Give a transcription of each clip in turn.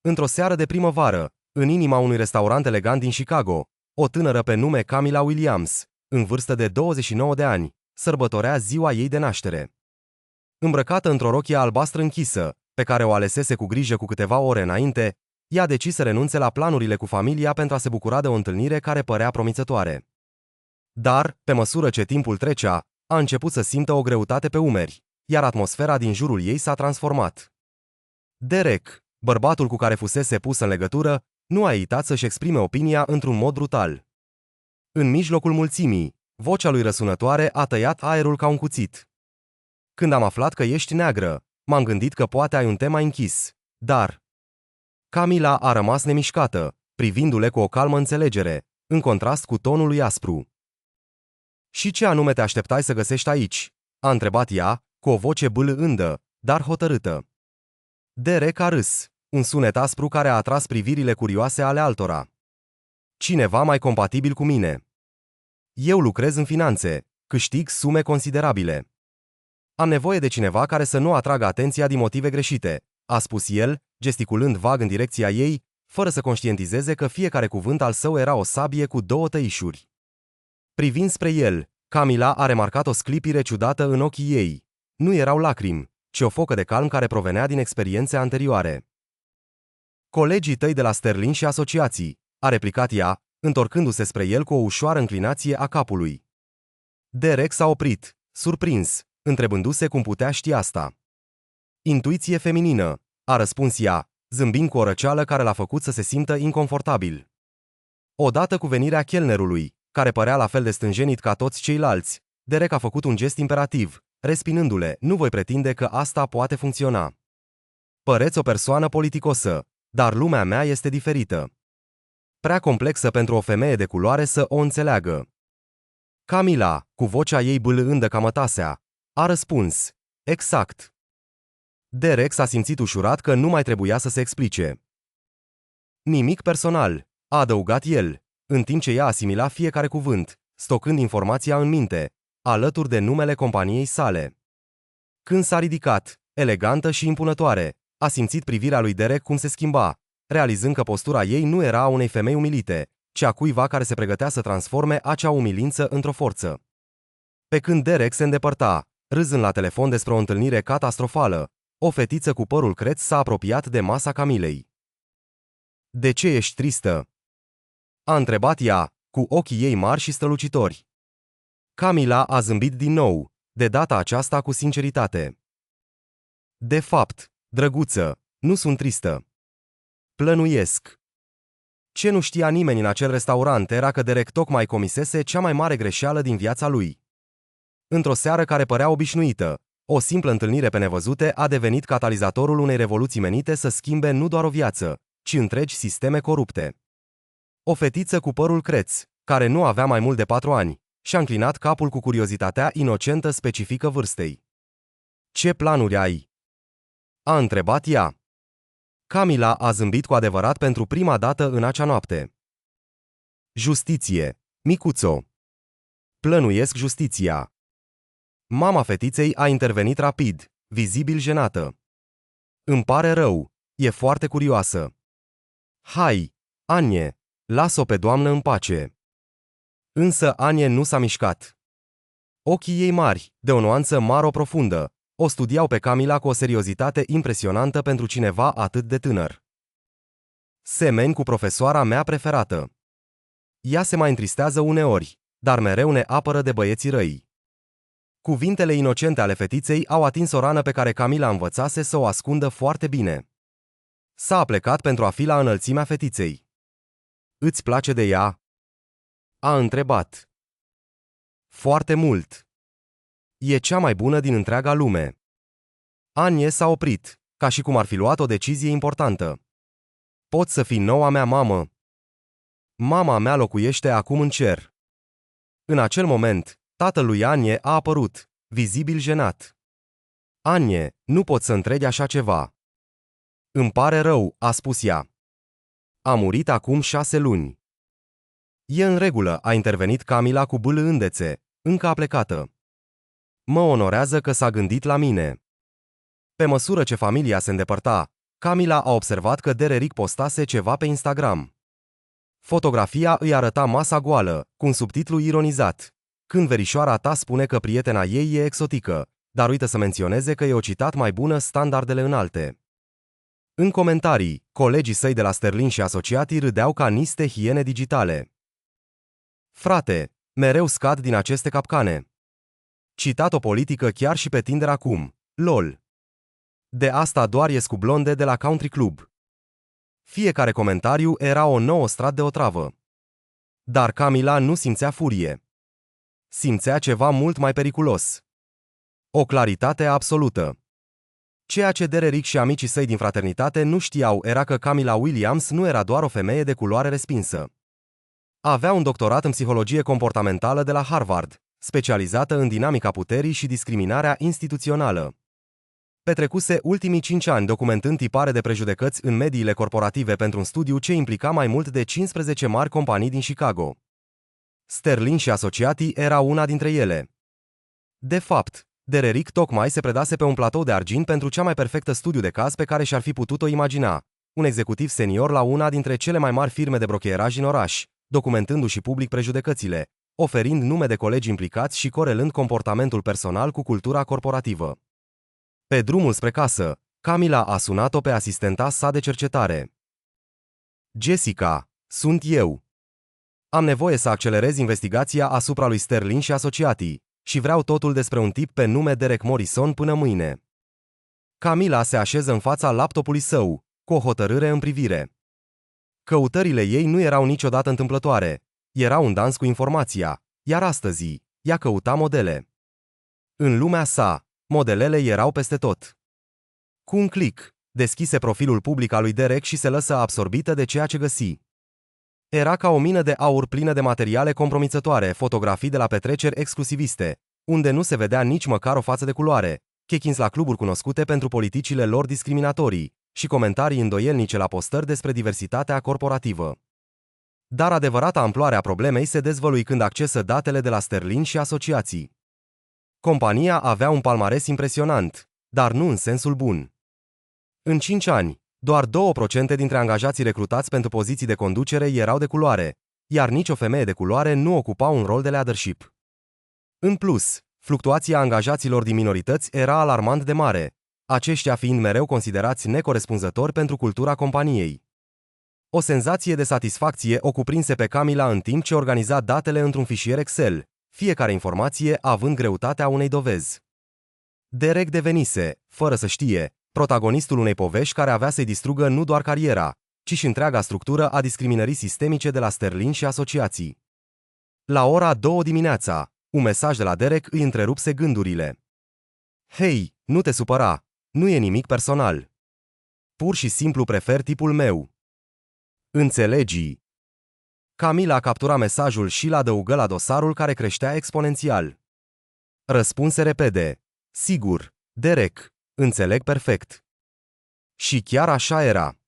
Într-o seară de primăvară, în inima unui restaurant elegant din Chicago, o tânără pe nume Camila Williams, în vârstă de 29 de ani, sărbătorea ziua ei de naștere. Îmbrăcată într-o rochie albastră închisă, pe care o alesese cu grijă cu câteva ore înainte, ea a decis să renunțe la planurile cu familia pentru a se bucura de o întâlnire care părea promițătoare. Dar, pe măsură ce timpul trecea, a început să simtă o greutate pe umeri, iar atmosfera din jurul ei s-a transformat. Derek, bărbatul cu care fusese pus în legătură, nu a ezitat să-și exprime opinia într-un mod brutal. În mijlocul mulțimii, vocea lui răsunătoare a tăiat aerul ca un cuțit. Când am aflat că ești neagră, m-am gândit că poate ai un tem mai închis, dar... Camila a rămas nemișcată, privindu-le cu o calmă înțelegere, în contrast cu tonul lui aspru. Și ce anume te așteptai să găsești aici? A întrebat ea, cu o voce bâlândă, dar hotărâtă. Derek a râs, un sunet aspru care a atras privirile curioase ale altora. Cineva mai compatibil cu mine. Eu lucrez în finanțe, câștig sume considerabile. Am nevoie de cineva care să nu atragă atenția din motive greșite, a spus el, gesticulând vag în direcția ei, fără să conștientizeze că fiecare cuvânt al său era o sabie cu două tăișuri. Privind spre el, Camila a remarcat o sclipire ciudată în ochii ei. Nu erau lacrimi, ci o focă de calm care provenea din experiențe anterioare. Colegii tăi de la Sterling și asociații, a replicat ea, întorcându-se spre el cu o ușoară înclinație a capului. Derek s-a oprit, surprins, întrebându-se cum putea ști asta. Intuiție feminină, a răspuns ea, zâmbind cu o răceală care l-a făcut să se simtă inconfortabil. Odată cu venirea chelnerului, care părea la fel de stânjenit ca toți ceilalți, Derek a făcut un gest imperativ, respinându-le, nu voi pretinde că asta poate funcționa. Păreți o persoană politicosă, dar lumea mea este diferită. Prea complexă pentru o femeie de culoare să o înțeleagă. Camila, cu vocea ei bâlândă ca mătasea, a răspuns, exact. Derek s-a simțit ușurat că nu mai trebuia să se explice. Nimic personal, a adăugat el, în timp ce ea asimila fiecare cuvânt, stocând informația în minte, alături de numele companiei sale. Când s-a ridicat, elegantă și impunătoare, a simțit privirea lui Derek cum se schimba, realizând că postura ei nu era a unei femei umilite, ci a cuiva care se pregătea să transforme acea umilință într-o forță. Pe când Derek se îndepărta, râzând la telefon despre o întâlnire catastrofală, o fetiță cu părul creț s-a apropiat de masa Camilei. De ce ești tristă? A întrebat ea, cu ochii ei mari și strălucitori. Camila a zâmbit din nou, de data aceasta cu sinceritate. De fapt, drăguță, nu sunt tristă. Plănuiesc. Ce nu știa nimeni în acel restaurant era că Derek tocmai comisese cea mai mare greșeală din viața lui. Într-o seară care părea obișnuită, o simplă întâlnire pe nevăzute a devenit catalizatorul unei revoluții menite să schimbe nu doar o viață, ci întregi sisteme corupte. O fetiță cu părul creț, care nu avea mai mult de 4 ani, și-a înclinat capul cu curiozitatea inocentă specifică vârstei. Ce planuri ai? A întrebat ea. Camila a zâmbit cu adevărat pentru prima dată în acea noapte. Justiție, micuțo. Plănuiesc justiția. Mama fetiței a intervenit rapid, vizibil jenată. Îmi pare rău, e foarte curioasă. Hai, Anie, las-o pe doamnă în pace. Însă Anie nu s-a mișcat. Ochii ei mari, de o nuanță maro-profundă, o studiau pe Camila cu o seriozitate impresionantă pentru cineva atât de tânăr. Semeni cu profesoara mea preferată. Ea se mai întristează uneori, dar mereu ne apără de băieții răi. Cuvintele inocente ale fetiței au atins o rană pe care Camila învățase să o ascundă foarte bine. S-a aplecat pentru a fi la înălțimea fetiței. Îți place de ea? A întrebat. Foarte mult. E cea mai bună din întreaga lume. Anie s-a oprit, ca și cum ar fi luat o decizie importantă. Poți să fii noua mea mamă. Mama mea locuiește acum în cer. În acel moment, tatăl lui Anie a apărut, vizibil jenat. Anie, nu pot să întregi așa ceva. Îmi pare rău, a spus ea. A murit acum 6 luni. E în regulă, a intervenit Camila cu bâlândățe, încă aplecată. Mă onorează că s-a gândit la mine. Pe măsură ce familia se îndepărta, Camila a observat că Derek postase ceva pe Instagram. Fotografia îi arăta masa goală, cu un subtitlu ironizat. Când verișoara ta spune că prietena ei e exotică, dar uită să menționeze că e o citat mai bună standardele înalte. În comentarii, colegii săi de la Sterling și asociații râdeau ca niște hiene digitale. Frate, mereu scad din aceste capcane. Citat o politică chiar și pe Tinder acum. LOL. De asta doar ies cu blonde de la Country Club. Fiecare comentariu era o nouă strat de otravă. Dar Camila nu simțea furie. Simțea ceva mult mai periculos. O claritate absolută. Ceea ce Derek și amicii săi din fraternitate nu știau era că Camila Williams nu era doar o femeie de culoare respinsă. Avea un doctorat în psihologie comportamentală de la Harvard, specializată în dinamica puterii și discriminarea instituțională. Petrecuse ultimii 5 ani documentând tipare de prejudecăți în mediile corporative pentru un studiu ce implica mai mult de 15 mari companii din Chicago. Sterling și asociații era una dintre ele. De fapt, Derek tocmai se predase pe un platou de argint pentru cea mai perfectă studiu de caz pe care și-ar fi putut-o imagina, un executiv senior la una dintre cele mai mari firme de brokeraj din oraș, documentându-și public prejudecățile, oferind nume de colegi implicați și corelând comportamentul personal cu cultura corporativă. Pe drumul spre casă, Camila a sunat-o pe asistenta sa de cercetare. Jessica, sunt eu. Am nevoie să accelerez investigația asupra lui Sterling și asociații și vreau totul despre un tip pe nume Derek Morrison până mâine. Camila se așeză în fața laptopului său, cu o hotărâre în privire. Căutările ei nu erau niciodată întâmplătoare, era un dans cu informația, iar astăzi, ea căuta modele. În lumea sa, modelele erau peste tot. Cu un click, deschise profilul public al lui Derek și se lăsă absorbită de ceea ce găsi. Era ca o mină de aur plină de materiale compromițătoare, fotografii de la petreceri exclusiviste, unde nu se vedea nici măcar o față de culoare, check-ins la cluburi cunoscute pentru politicile lor discriminatorii și comentarii îndoielnice la postări despre diversitatea corporativă. Dar adevărata amploare a problemei se dezvălui când accesă datele de la Sterling și asociații. Compania avea un palmares impresionant, dar nu în sensul bun. În 5 ani, doar 2% dintre angajații recrutați pentru poziții de conducere erau de culoare, iar nicio femeie de culoare nu ocupa un rol de leadership. În plus, fluctuația angajaților din minorități era alarmant de mare, aceștia fiind mereu considerați necorespunzători pentru cultura companiei. O senzație de satisfacție o cuprinse pe Camila în timp ce organiza datele într-un fișier Excel, fiecare informație având greutatea unei dovezi. Derek devenise, fără să știe, protagonistul unei povești care avea să-i distrugă nu doar cariera, ci și întreaga structură a discriminării sistemice de la Sterling și asociații. La ora 2 dimineața, un mesaj de la Derek îi întrerupse gândurile. Hei, nu te supăra, nu e nimic personal. Pur și simplu prefer tipul meu. Înțelegi? Camila captura mesajul și l-adăugă la dosarul care creștea exponențial. Răspunse repede. Sigur, Derek, înțeleg perfect. Și chiar așa era.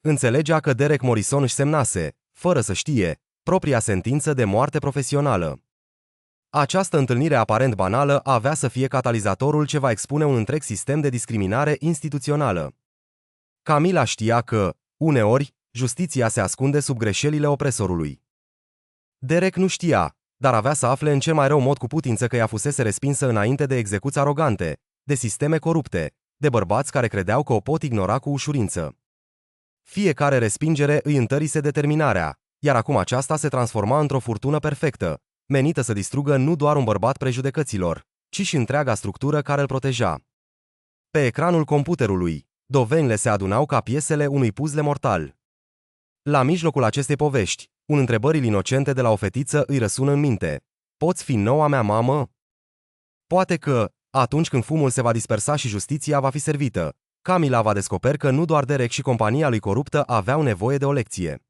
Înțelegea că Derek Morrison își semnase, fără să știe, propria sentință de moarte profesională. Această întâlnire aparent banală avea să fie catalizatorul ce va expune un întreg sistem de discriminare instituțională. Camila știa că, uneori, justiția se ascunde sub greșelile opresorului. Derek nu știa, dar avea să afle în cel mai rău mod cu putință că ea fusese respinsă înainte de execuții arogante, de sisteme corupte, de bărbați care credeau că o pot ignora cu ușurință. Fiecare respingere îi întărise determinarea, iar acum aceasta se transforma într-o furtună perfectă, menită să distrugă nu doar un bărbat prejudecăților, ci și întreaga structură care îl proteja. Pe ecranul computerului, dovenile se adunau ca piesele unui puzzle mortal. La mijlocul acestei povești, întrebările inocente de la o fetiță îi răsună în minte. Poți fi noua mea mamă? Poate că, atunci când fumul se va dispersa și justiția va fi servită, Camila va descoperi că nu doar Derek și compania lui coruptă aveau nevoie de o lecție.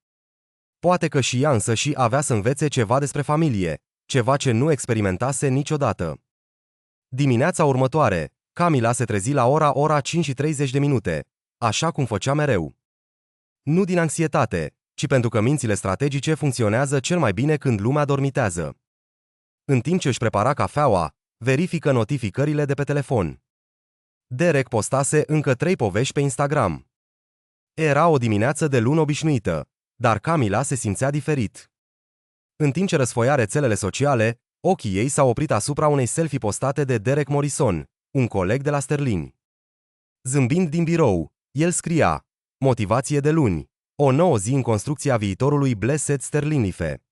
Poate că și ea însăși avea să învețe ceva despre familie, ceva ce nu experimentase niciodată. Dimineața următoare, Camila se trezi la ora 5:30, așa cum făcea mereu. Nu din anxietate, ci pentru că mințile strategice funcționează cel mai bine când lumea dormitează. În timp ce își prepara cafeaua, verifică notificările de pe telefon. Derek postase încă 3 povești pe Instagram. Era o dimineață de luni obișnuită, dar Camila se simțea diferit. În timp ce răsfoia rețelele sociale, ochii ei s-au oprit asupra unei selfie postate de Derek Morrison, un coleg de la Sterling. Zâmbind din birou, el scria: motivație de luni, o nouă zi în construcția viitorului Blessed Sterlingife.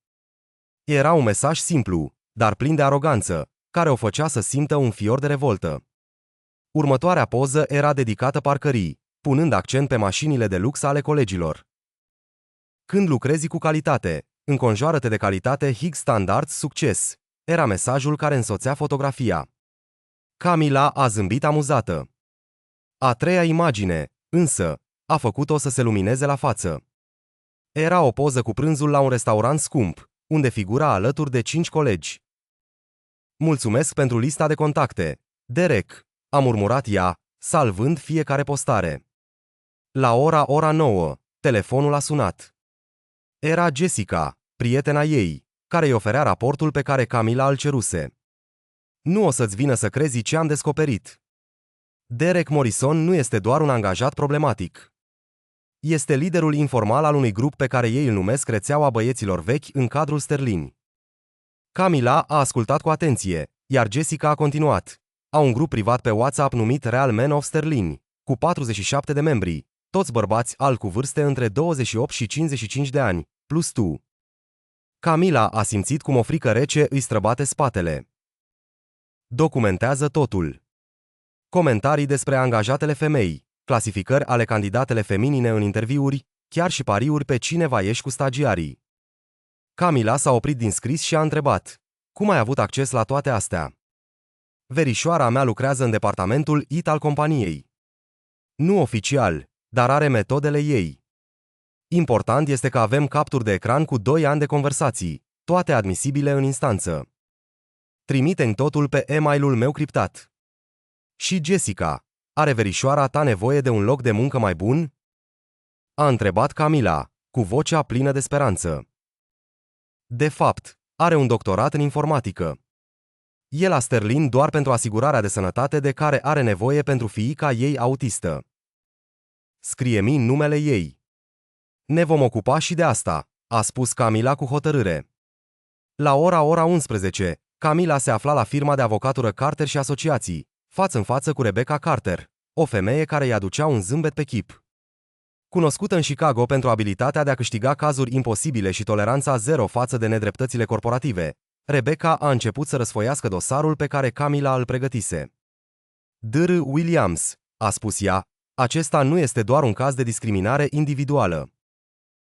Era un mesaj simplu, dar plin de aroganță, care o făcea să simtă un fior de revoltă. Următoarea poză era dedicată parcării, punând accent pe mașinile de lux ale colegilor. Când lucrezi cu calitate, înconjoară-te de calitate High Standards Succes, era mesajul care însoțea fotografia. Camila a zâmbit amuzată. A treia imagine, însă, a făcut-o să se lumineze la față. Era o poză cu prânzul la un restaurant scump, unde figura alături de 5 colegi. Mulțumesc pentru lista de contacte, Derek, a murmurat ea, salvând fiecare postare. La ora 9, telefonul a sunat. Era Jessica, prietena ei, care îi oferea raportul pe care Camila îl ceruse. Nu o să-ți vină să crezi ce am descoperit. Derek Morrison nu este doar un angajat problematic. Este liderul informal al unui grup pe care ei îl numesc rețeaua băieților vechi în cadrul Sterling. Camila a ascultat cu atenție, iar Jessica a continuat. Au un grup privat pe WhatsApp numit Real Men of Sterling, cu 47 de membri, toți bărbați albi cu vârste între 28 și 55 de ani, plus tu. Camila a simțit cum o frică rece îi străbate spatele. Documentează totul. Comentarii despre angajatele femei, clasificări ale candidatele feminine în interviuri, chiar și pariuri pe cine va ieși cu stagiarii. Camila s-a oprit din scris și a întrebat: cum ai avut acces la toate astea? Verișoara mea lucrează în departamentul IT al companiei. Nu oficial, dar are metodele ei. Important este că avem capturi de ecran cu 2 ani de conversații, toate admisibile în instanță. Trimite-mi totul pe e-mailul meu criptat. Și Jessica, are verișoara ta nevoie de un loc de muncă mai bun? A întrebat Camila, cu vocea plină de speranță. De fapt, are un doctorat în informatică. E la Sterling doar pentru asigurarea de sănătate de care are nevoie pentru fiica ei autistă. Scrie-mi numele ei. Ne vom ocupa și de asta, a spus Camila cu hotărâre. La ora 11, Camila se afla la firma de avocatură Carter și Asociații, față în față cu Rebecca Carter, o femeie care îi aducea un zâmbet pe chip. Cunoscută în Chicago pentru abilitatea de a câștiga cazuri imposibile și toleranța zero față de nedreptățile corporative, Rebecca a început să răsfoiască dosarul pe care Camila îl pregătise. Dr. Williams, a spus ea, acesta nu este doar un caz de discriminare individuală.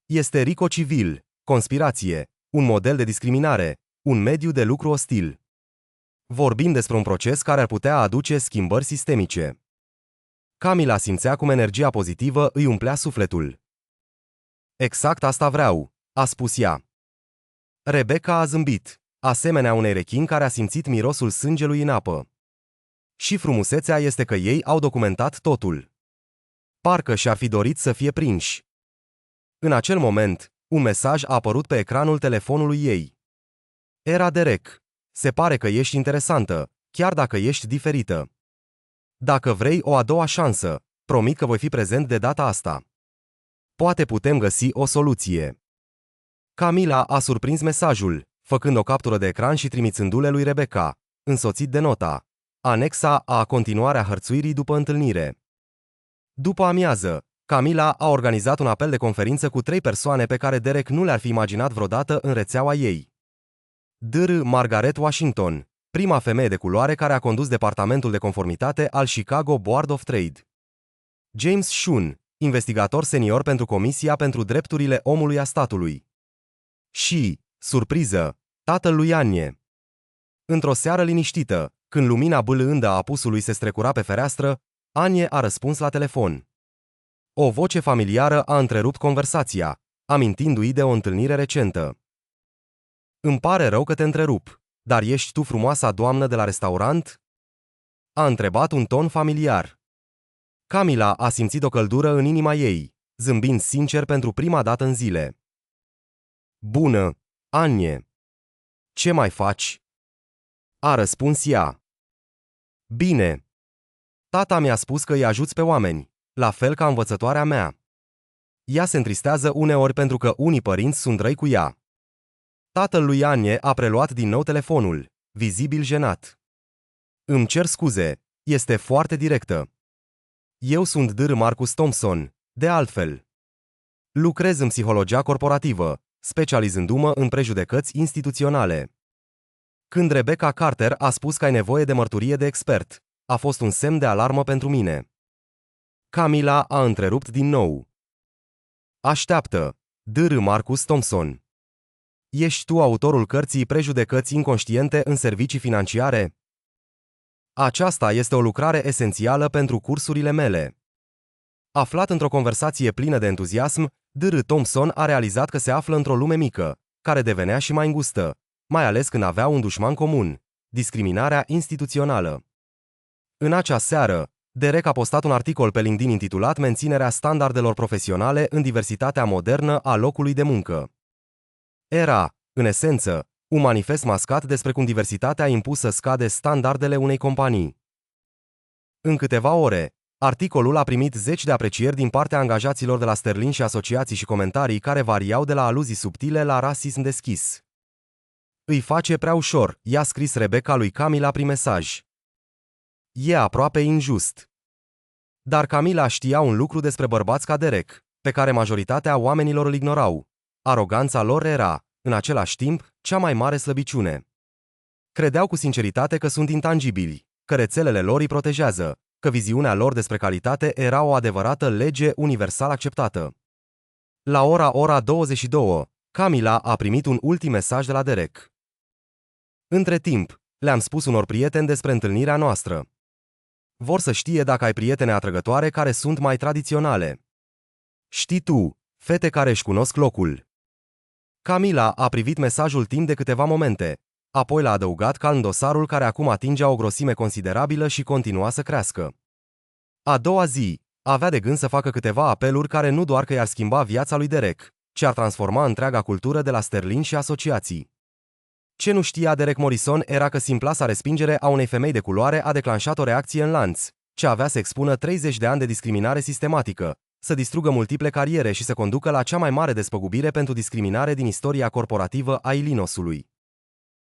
Este RICO civil, conspirație, un model de discriminare, un mediu de lucru ostil. Vorbim despre un proces care ar putea aduce schimbări sistemice. Camila simțea cum energia pozitivă îi umplea sufletul. Exact asta vreau, a spus ea. Rebecca a zâmbit, asemenea unei rechini care a simțit mirosul sângelui în apă. Și frumusețea este că ei au documentat totul. Parcă și-ar fi dorit să fie prinși. În acel moment, un mesaj a apărut pe ecranul telefonului ei. Era Derek. Se pare că ești interesantă, chiar dacă ești diferită. Dacă vrei o a doua șansă, promit că voi fi prezent de data asta. Poate putem găsi o soluție. Camila a surprins mesajul, făcând o captură de ecran și trimițându-le lui Rebecca, însoțit de nota. Anexa a continuarea hărțuirii după întâlnire. După amiază, Camila a organizat un apel de conferință cu 3 persoane pe care Derek nu le-ar fi imaginat vreodată în rețeaua ei. Dr. Margaret Washington, prima femeie de culoare care a condus departamentul de conformitate al Chicago Board of Trade. James Shun, investigator senior pentru Comisia pentru Drepturile Omului a statului. Și, surpriză, tatăl lui Anie. Într-o seară liniștită, când lumina bâlândă a apusului se strecura pe fereastră, Anie a răspuns la telefon. O voce familiară a întrerupt conversația, amintindu-i de o întâlnire recentă. Îmi pare rău că te întrerup, dar ești tu frumoasa doamnă de la restaurant? A întrebat un ton familiar. Camila a simțit o căldură în inima ei, zâmbind sincer pentru prima dată în zile. Bună, Anie. Ce mai faci? A răspuns ea. Bine. Tata mi-a spus că îi ajuți pe oameni, la fel ca învățătoarea mea. Ea se întristează uneori pentru că unii părinți sunt răi cu ea. Tatăl lui Anye a preluat din nou telefonul, vizibil jenat. Îmi cer scuze, este foarte directă. Eu sunt Dr. Marcus Thompson, de altfel. Lucrez în psihologia corporativă, specializându-mă în prejudecăți instituționale. Când Rebecca Carter a spus că ai nevoie de mărturie de expert, a fost un semn de alarmă pentru mine. Camila a întrerupt din nou. Așteaptă, Dr. Marcus Thompson. Ești tu autorul cărții Prejudecăți inconștiente în servicii financiare? Aceasta este o lucrare esențială pentru cursurile mele. Aflat într-o conversație plină de entuziasm, Dr. Thompson a realizat că se află într-o lume mică, care devenea și mai îngustă, mai ales când avea un dușman comun, discriminarea instituțională. În acea seară, Derek a postat un articol pe LinkedIn intitulat Menținerea standardelor profesionale în diversitatea modernă a locului de muncă. Era, în esență, un manifest mascat despre cum diversitatea impusă scade standardele unei companii. În câteva ore, articolul a primit zeci de aprecieri din partea angajaților de la Sterling și asociații și comentarii care variau de la aluzii subtile la rasism deschis. Îi face prea ușor, i-a scris Rebecca lui Camila prin mesaj. E aproape injust. Dar Camila știa un lucru despre bărbați ca Derek, pe care majoritatea oamenilor îl ignorau. Aroganța lor era, în același timp, cea mai mare slăbiciune. Credeau cu sinceritate că sunt intangibili, că rețelele lor îi protejează, că viziunea lor despre calitate era o adevărată lege universal acceptată. La ora 22, Camila a primit un ultim mesaj de la Derek. Între timp, le-am spus unor prieteni despre întâlnirea noastră. Vor să știe dacă ai prietene atrăgătoare care sunt mai tradiționale. Știi tu, fete care își cunosc locul. Camila a privit mesajul timp de câteva momente, apoi l-a adăugat calm dosarul care acum atingea o grosime considerabilă și continua să crească. A doua zi, avea de gând să facă câteva apeluri care nu doar că i-ar schimba viața lui Derek, ci ar transforma întreaga cultură de la Sterling și asociații. Ce nu știa Derek Morrison era că simpla sa respingere a unei femei de culoare a declanșat o reacție în lanț, ce avea să expună 30 de ani de discriminare sistematică, să distrugă multiple cariere și să conducă la cea mai mare despăgubire pentru discriminare din istoria corporativă a Illinoisului.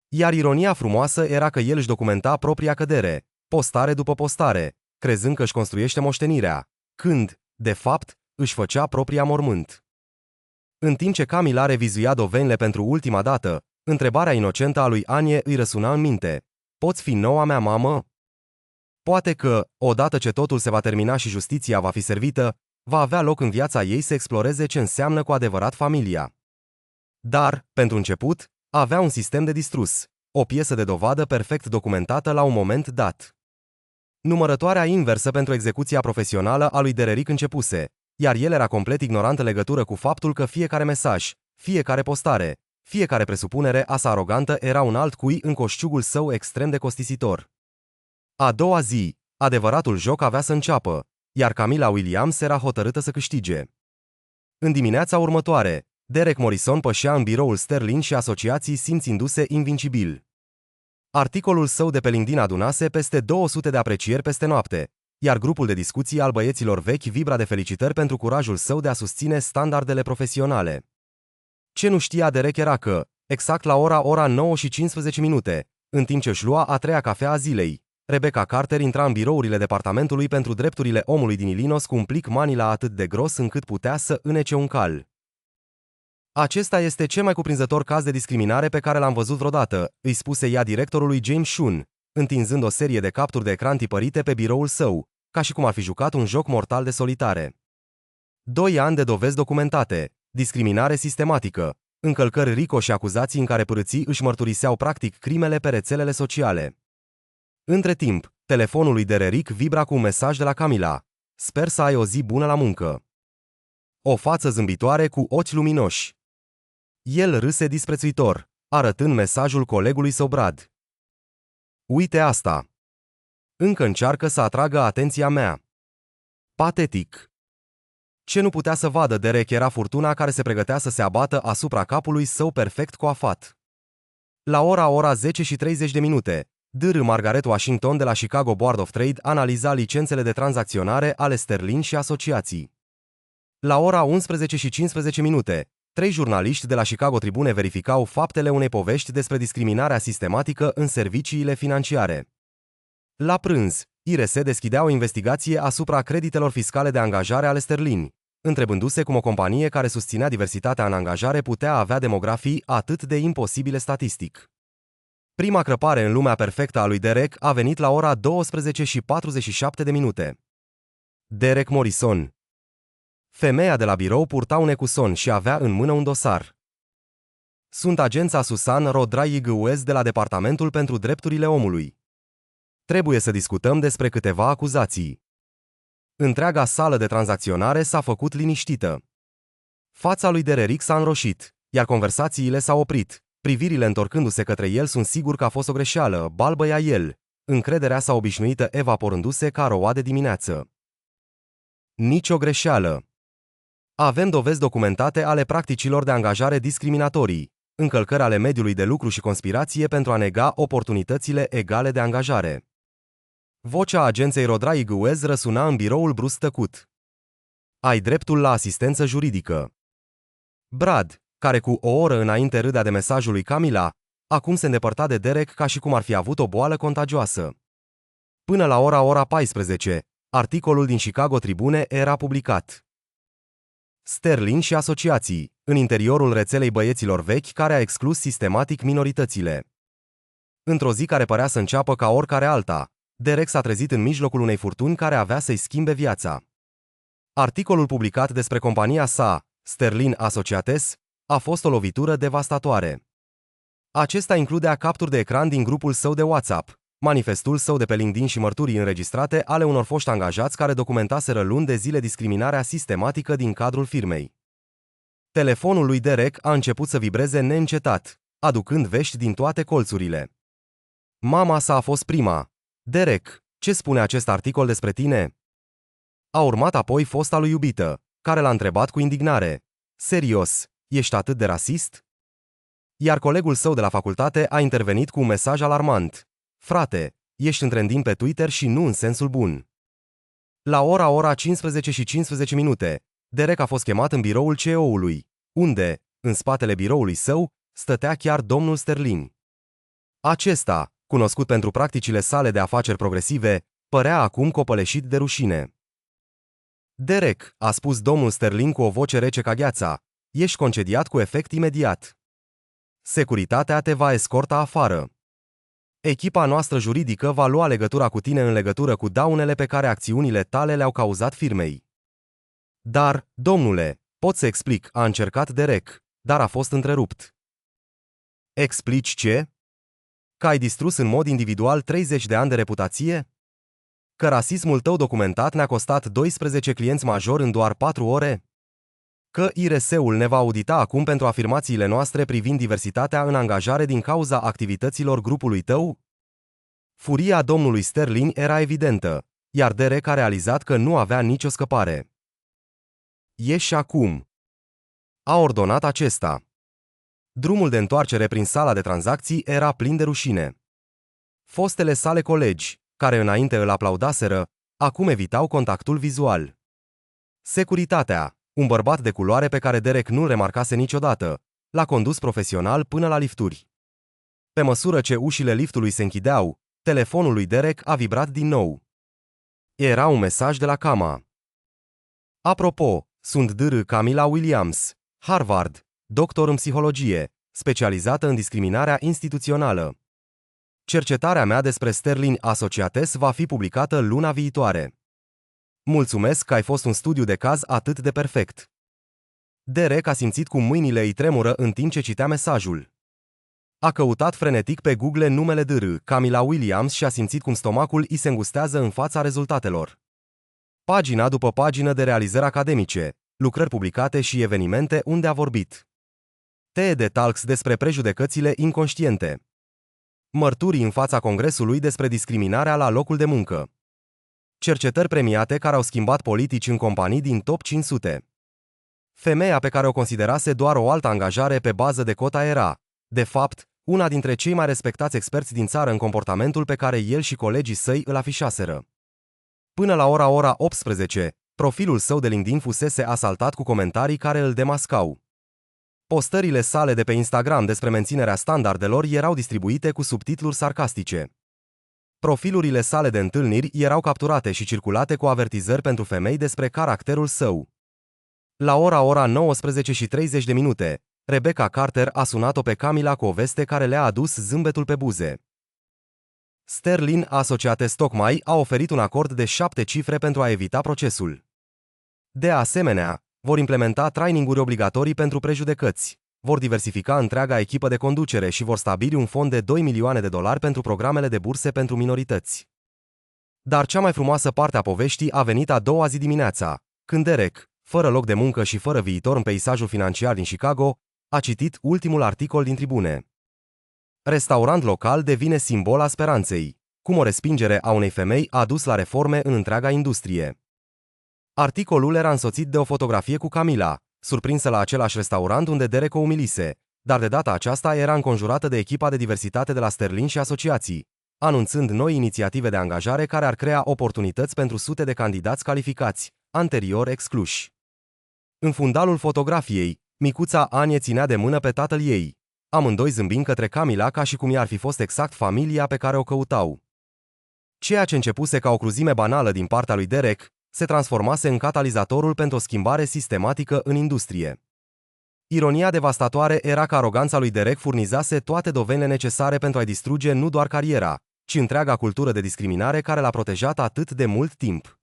Iar ironia frumoasă era că el își documenta propria cădere, postare după postare, crezând că își construiește moștenirea, când, de fapt, își făcea propria mormânt. În timp ce Camila revizuia dovenile pentru ultima dată, întrebarea inocentă a lui Anye îi răsuna în minte. Poți fi noua mea mamă? Poate că, odată ce totul se va termina și justiția va fi servită, va avea loc în viața ei să exploreze ce înseamnă cu adevărat familia. Dar, pentru început, avea un sistem de distrus, o piesă de dovadă perfect documentată la un moment dat. Numărătoarea inversă pentru execuția profesională a lui Derek începuse, iar el era complet ignorant în legătură cu faptul că fiecare mesaj, fiecare postare, fiecare presupunere asa arogantă era un alt cui în coșciugul său extrem de costisitor. A doua zi, adevăratul joc avea să înceapă, iar Camila Williams era hotărâtă să câștige. În dimineața următoare, Derek Morrison pășea în biroul Sterling și asociații simțindu-se invincibil. Articolul său de pe LinkedIn adunase peste 200 de aprecieri peste noapte, iar grupul de discuții al băieților vechi vibra de felicitări pentru curajul său de a susține standardele profesionale. Ce nu știa Derek era că, exact la ora 9:15, în timp ce își lua a treia cafea a zilei, Rebecca Carter intra în birourile Departamentului pentru Drepturile Omului din Illinois cu un plic manila atât de gros încât putea să înnece un cal. Acesta este cel mai cuprinzător caz de discriminare pe care l-am văzut vreodată, îi spuse ea directorului James Shun, întinzând o serie de capturi de ecran tipărite pe biroul său, ca și cum ar fi jucat un joc mortal de solitare. 2 ani de dovezi documentate, discriminare sistematică, încălcări RICO și acuzații în care părâții își mărturiseau practic crimele pe rețelele sociale. Între timp, telefonul lui Derek vibra cu un mesaj de la Camila. Sper să ai o zi bună la muncă. O față zâmbitoare cu ochi luminoși. El râse disprețuitor, arătând mesajul colegului său Brad. Uite asta. Încă încearcă să atragă atenția mea. Patetic. Ce nu putea să vadă Derek era furtuna care se pregătea să se abată asupra capului său perfect coafat. La ora 10:30, Dr. Margaret Washington de la Chicago Board of Trade analiza licențele de tranzacționare ale Sterling și asociații. La ora 11:15, 3 jurnaliști de la Chicago Tribune verificau faptele unei povești despre discriminarea sistematică în serviciile financiare. La prânz, IRS deschidea o investigație asupra creditelor fiscale de angajare ale Sterling, întrebându-se cum o companie care susținea diversitatea în angajare putea avea demografii atât de imposibile statistic. Prima crăpare în lumea perfectă a lui Derek a venit la ora 12:47. Derek Morrison. Femeia de la birou purta un ecuson și avea în mână un dosar. Sunt agența Susan Rodriguez de la Departamentul pentru Drepturile Omului. Trebuie să discutăm despre câteva acuzații. Întreaga sală de tranzacționare s-a făcut liniștită. Fața lui Derek s-a înroșit, iar conversațiile s-au oprit. Privirile întorcându-se către el sunt sigur că a fost o greșeală, balbăia el, încrederea sa obișnuită evaporându-se ca roa de dimineață. Nici o greșeală. Avem dovezi documentate ale practicilor de angajare discriminatorii, încălcări ale mediului de lucru și conspirație pentru a nega oportunitățile egale de angajare. Vocea agenței Rodriguez răsuna în biroul brusc tăcut. Ai dreptul la asistență juridică. Brad, care cu o oră înainte râdea de mesajul lui Camila, acum se îndepărta de Derek ca și cum ar fi avut o boală contagioasă. Până la ora 14, articolul din Chicago Tribune era publicat. Sterling și asociații, în interiorul rețelei băieților vechi care a exclus sistematic minoritățile. Într-o zi care părea să înceapă ca oricare alta, Derek s-a trezit în mijlocul unei furtuni care avea să-i schimbe viața. Articolul publicat despre compania sa, Sterling Associates, a fost o lovitură devastatoare. Acesta includea capturi de ecran din grupul său de WhatsApp, manifestul său de pe LinkedIn și mărturii înregistrate ale unor foști angajați care documentaseră luni de zile discriminarea sistematică din cadrul firmei. Telefonul lui Derek a început să vibreze neîncetat, aducând vești din toate colțurile. Mama sa a fost prima. Derek, ce spune acest articol despre tine? A urmat apoi fosta lui iubită, care l-a întrebat cu indignare. Serios, ești atât de rasist? Iar colegul său de la facultate a intervenit cu un mesaj alarmant. Frate, ești în trending pe Twitter și nu în sensul bun. La ora 15:15, Derek a fost chemat în biroul CEO-ului, unde, în spatele biroului său, stătea chiar domnul Sterling. Acesta, cunoscut pentru practicile sale de afaceri progresive, părea acum copăleșit de rușine. Derek, a spus domnul Sterling cu o voce rece ca gheața, ești concediat cu efect imediat. Securitatea te va escorta afară. Echipa noastră juridică va lua legătura cu tine în legătură cu daunele pe care acțiunile tale le-au cauzat firmei. Dar, domnule, pot să explic, a încercat Derek, dar a fost întrerupt. Explici ce? Că ai distrus în mod individual 30 de ani de reputație? Că rasismul tău documentat ne-a costat 12 clienți majori în doar 4 ore? Că IRS-ul ne va audita acum pentru afirmațiile noastre privind diversitatea în angajare din cauza activităților grupului tău? Furia domnului Sterling era evidentă, iar Derek a realizat că nu avea nicio scăpare. Ieși acum, a ordonat acesta. Drumul de întoarcere prin sala de tranzacții era plin de rușine. Fostele sale colegi, care înainte îl aplaudaseră, acum evitau contactul vizual. Securitatea, un bărbat de culoare pe care Derek nu-l remarcase niciodată, l-a condus profesional până la lifturi. Pe măsură ce ușile liftului se închideau, telefonul lui Derek a vibrat din nou. Era un mesaj de la Cama. Apropo, sunt Dr. Camila Williams, Harvard, doctor în psihologie, specializată în discriminarea instituțională. Cercetarea mea despre Sterling Associates va fi publicată luna viitoare. Mulțumesc că ai fost un studiu de caz atât de perfect. Derek a simțit cum mâinile îi tremură în timp ce citea mesajul. A căutat frenetic pe Google numele Dr. Camila Williams și a simțit cum stomacul îi se îngustează în fața rezultatelor. Pagina după pagină de realizări academice, lucrări publicate și evenimente unde a vorbit. TED Talks despre prejudecățile inconștiente. Mărturii în fața Congresului despre discriminarea la locul de muncă. Cercetări premiate care au schimbat politici în companii din top 500. Femeia pe care o considerase doar o altă angajare pe bază de cota era, de fapt, una dintre cei mai respectați experți din țară în comportamentul pe care el și colegii săi îl afișaseră. Până la ora 18, Profilul său de LinkedIn fusese asaltat cu comentarii care îl demascau. Postările sale de pe Instagram despre menținerea standardelor erau distribuite cu subtitluri sarcastice. Profilurile sale de întâlniri erau capturate și circulate cu avertizări pentru femei despre caracterul său. La ora 19:30, Rebecca Carter a sunat-o pe Camila cu o veste care le-a adus zâmbetul pe buze. Sterling Associates tocmai a oferit un acord de 7 cifre pentru a evita procesul. De asemenea, vor implementa traininguri obligatorii pentru prejudecăți, vor diversifica întreaga echipă de conducere și vor stabili un fond de $2 milioane pentru programele de burse pentru minorități. Dar cea mai frumoasă parte a poveștii a venit a doua zi dimineața, când Derek, fără loc de muncă și fără viitor în peisajul financiar din Chicago, a citit ultimul articol din Tribune. Restaurant local devine simbol a speranței, cum o respingere a unei femei a dus la reforme în întreaga industrie. Articolul era însoțit de o fotografie cu Camila, surprinsă la același restaurant unde Derek o umilise, dar de data aceasta era înconjurată de echipa de diversitate de la Sterling și asociații, anunțând noi inițiative de angajare care ar crea oportunități pentru sute de candidați calificați, anterior excluși. În fundalul fotografiei, micuța Anie ținea de mână pe tatăl ei, amândoi zâmbind către Camila ca și cum i-ar fi fost exact familia pe care o căutau. Ceea ce începuse ca o cruzime banală din partea lui Derek, se transformase în catalizatorul pentru o schimbare sistematică în industrie. Ironia devastatoare era că aroganța lui Derek furnizase toate dovezile necesare pentru a-i distruge nu doar cariera, ci întreaga cultură de discriminare care l-a protejat atât de mult timp.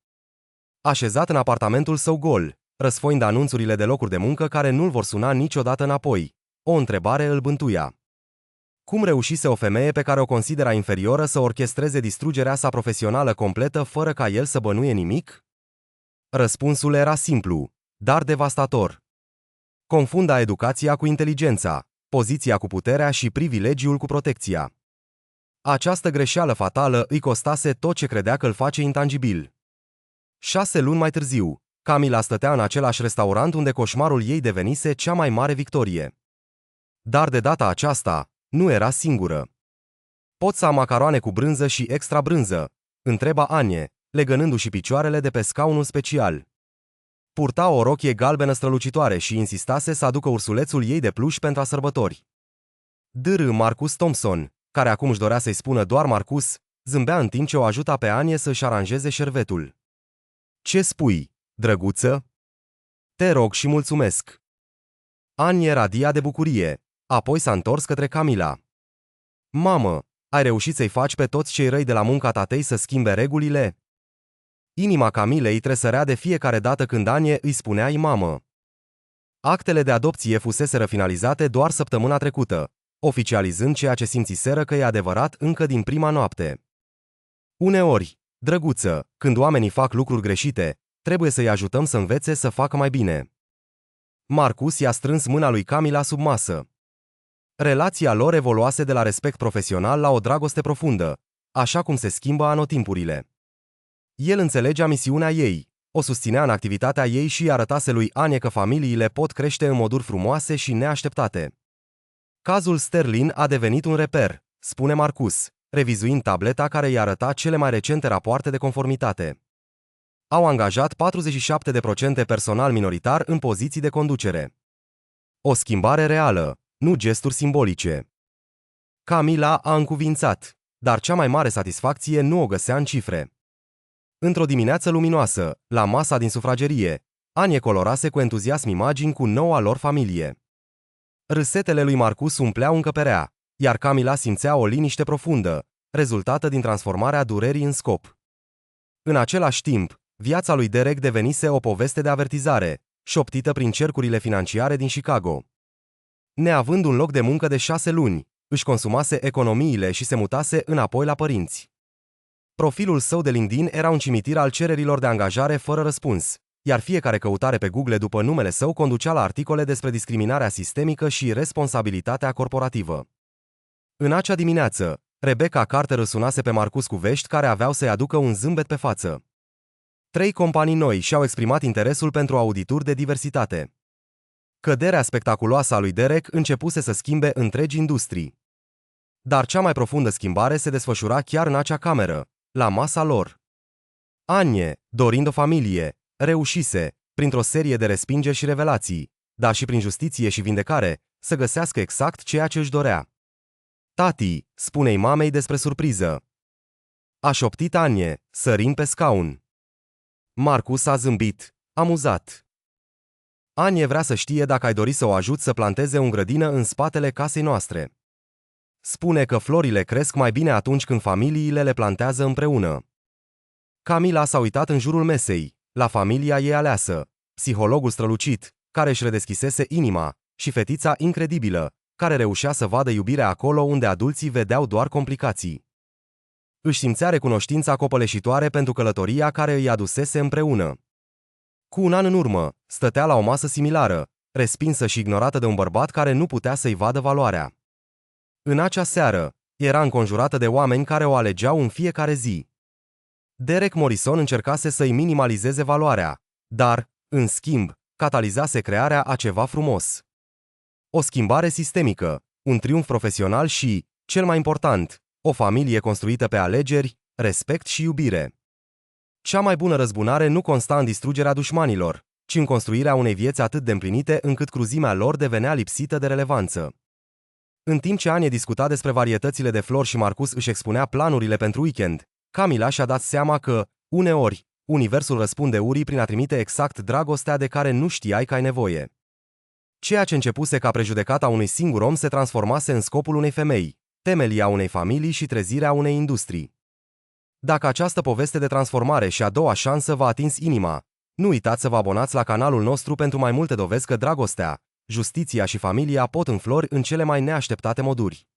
Așezat în apartamentul său gol, răsfoind anunțurile de locuri de muncă care nu-l vor suna niciodată înapoi, o întrebare îl bântuia. Cum reușise o femeie pe care o considera inferioră să orchestreze distrugerea sa profesională completă fără ca el să bănuie nimic? Răspunsul era simplu, dar devastator. Confunda educația cu inteligența, poziția cu puterea și privilegiul cu protecția. Această greșeală fatală îi costase tot ce credea că îl face intangibil. 6 luni mai târziu, Camila stătea în același restaurant unde coșmarul ei devenise cea mai mare victorie. Dar de data aceasta, nu era singură. Pot să am macaroane cu brânză și extra brânză? Întreba Anie, legănându-și picioarele de pe scaunul special. Purta o rochie galbenă strălucitoare și insistase să aducă ursulețul ei de pluș pentru a sărbători. Dr. Marcus Thompson, care acum își dorea să-i spună doar Marcus, zâmbea în timp ce o ajuta pe Anie să-și aranjeze șervetul. Ce spui, drăguță? Te rog și mulțumesc. Anie radia de bucurie, apoi s-a întors către Camila. Mamă, ai reușit să-i faci pe toți cei răi de la munca tatei să schimbe regulile? Inima Camilei tresărea de fiecare dată când Anie îi spunea mamă. Actele de adopție fuseseră finalizate doar săptămâna trecută, oficializând ceea ce simțiseră că e adevărat încă din prima noapte. Uneori, drăguță, când oamenii fac lucruri greșite, trebuie să-i ajutăm să învețe să facă mai bine. Marcus i-a strâns mâna lui Camila sub masă. Relația lor evoluase de la respect profesional la o dragoste profundă, așa cum se schimbă anotimpurile. El înțelegea misiunea ei, o susținea în activitatea ei și arătase lui Anie că familiile pot crește în moduri frumoase și neașteptate. Cazul Sterling a devenit un reper, spune Marcus, revizuind tableta care îi arăta cele mai recente rapoarte de conformitate. Au angajat 47% personal minoritar în poziții de conducere. O schimbare reală, nu gesturi simbolice. Camila a încuvințat, dar cea mai mare satisfacție nu o găsea în cifre. Într-o dimineață luminoasă, la masa din sufragerie, Anie colorase cu entuziasm imagini cu noua lor familie. Râsetele lui Marcus umpleau încăperea, iar Camila simțea o liniște profundă, rezultată din transformarea durerii în scop. În același timp, viața lui Derek devenise o poveste de avertizare, șoptită prin cercurile financiare din Chicago. Neavând un loc de muncă de 6 luni, își consumase economiile și se mutase înapoi la părinți. Profilul său de LinkedIn era un cimitir al cererilor de angajare fără răspuns, iar fiecare căutare pe Google după numele său conducea la articole despre discriminarea sistemică și responsabilitatea corporativă. În acea dimineață, Rebecca Carter îl sunase pe Marcus cu vești care aveau să-i aducă un zâmbet pe față. 3 companii noi și-au exprimat interesul pentru audituri de diversitate. Căderea spectaculoasă a lui Derek începuse să schimbe întregi industrii. Dar cea mai profundă schimbare se desfășura chiar în acea cameră, la masa lor. Anie, dorind o familie, Reușise, printr-o serie de respingeri și revelații, dar și prin justiție și vindecare, să găsească exact ceea ce își dorea. Tati, spune-i mamei despre surpriză. A șoptit Anie, sărind pe scaun. Marcus a zâmbit, amuzat. Anie vrea să știe dacă ai dori să o ajut să planteze o grădină în spatele casei noastre. Spune că florile cresc mai bine atunci când familiile le plantează împreună. Camila s-a uitat în jurul mesei, la familia ei aleasă, psihologul strălucit, care își redeschisese inima, și fetița incredibilă, care reușea să vadă iubirea acolo unde adulții vedeau doar complicații. Își simțea recunoștința copăleșitoare pentru călătoria care îi adusese împreună. Cu un an în urmă, stătea la o masă similară, respinsă și ignorată de un bărbat care nu putea să-i vadă valoarea. În acea seară, era înconjurată de oameni care o alegeau în fiecare zi. Derek Morrison încercase să-i minimalizeze valoarea, dar, în schimb, catalizase crearea a ceva frumos. O schimbare sistemică, un triumf profesional și, cel mai important, o familie construită pe alegeri, respect și iubire. Cea mai bună răzbunare nu consta în distrugerea dușmanilor, ci în construirea unei vieți atât de împlinite încât cruzimea lor devenea lipsită de relevanță. În timp ce Anie discuta despre varietățile de flori și Marcus își expunea planurile pentru weekend, Camila și-a dat seama că, uneori, universul răspunde urii prin a trimite exact dragostea de care nu știai că ai nevoie. Ceea ce începuse ca prejudecata unui singur om se transformase în scopul unei femei, temelia unei familii și trezirea unei industrii. Dacă această poveste de transformare și a doua șansă v-a atins inima, nu uitați să vă abonați la canalul nostru pentru mai multe dovezi că dragostea, justiția și familia pot înflori în cele mai neașteptate moduri.